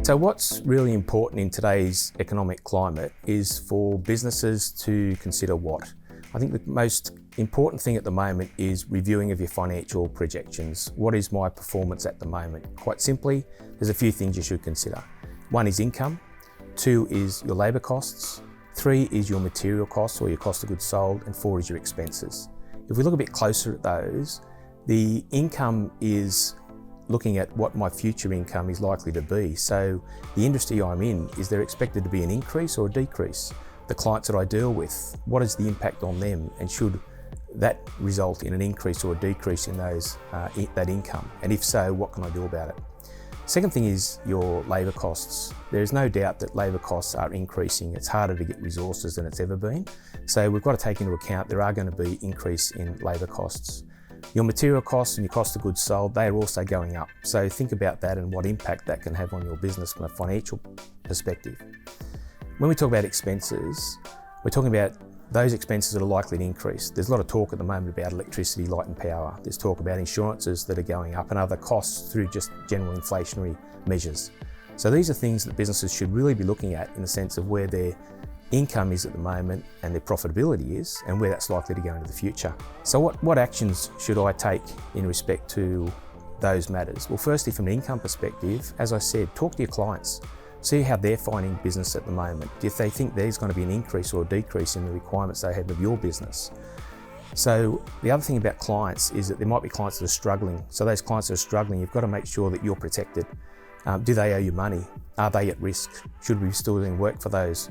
So what's really important in today's economic climate is for businesses to consider what? I think the most important thing at the moment is reviewing of your financial projections. What is my performance at the moment? Quite simply, there's a few things you should consider. One is income, two is your labour costs, three is your material costs or your cost of goods sold, and four is your expenses. If we look a bit closer at those, the income is looking at what my future income is likely to be. So the industry I'm in, is there expected to be an increase or a decrease? The clients that I deal with, what is the impact on them, and should that result in an increase or a decrease in that income? And if so, what can I do about it? Second thing is your labour costs. There's no doubt that labour costs are increasing. It's harder to get resources than it's ever been. So we've got to take into account there are going to be increase in labour costs. Your material costs and your cost of goods sold, they are also going up. So think about that and what impact that can have on your business from a financial perspective. When we talk about expenses, we're talking about those expenses that are likely to increase. There's a lot of talk at the moment about electricity, light and power. There's talk about insurances that are going up and other costs through just general inflationary measures. So these are things that businesses should really be looking at in the sense of where their income is at the moment and their profitability is and where that's likely to go into the future. So what actions should I take in respect to those matters? Well, firstly, from an income perspective, as I said, talk to your clients. See how they're finding business at the moment. If they think there's going to be an increase or a decrease in the requirements they have of your business. So the other thing about clients is that there might be clients that are struggling. So those clients that are struggling, you've got to make sure that you're protected. Do they owe you money? Are they at risk? Should we be still doing work for those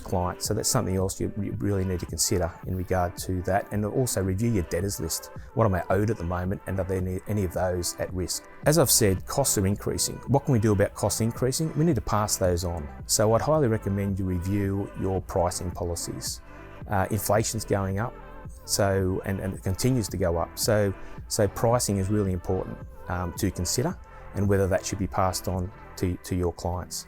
clients? So that's something else you really need to consider in regard to that, and also review your debtors list. What am I owed at the moment, and are there any of those at risk? As I've said, costs are increasing. What can we do about costs increasing? We need to pass those on. So I'd highly recommend you review your pricing policies. Inflation's going up, and it continues to go up. So pricing is really important to consider, and whether that should be passed on to your clients.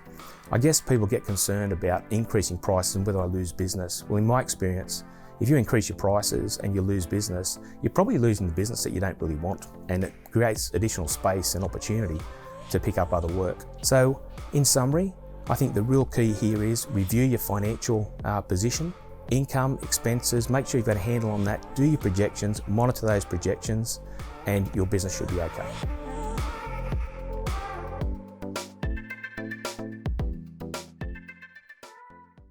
I guess people get concerned about increasing prices and whether I lose business. Well, in my experience, if you increase your prices and you lose business, you're probably losing the business that you don't really want, and it creates additional space and opportunity to pick up other work. So in summary, I think the real key here is review your financial position, income, expenses, make sure you've got a handle on that, do your projections, monitor those projections, and your business should be okay.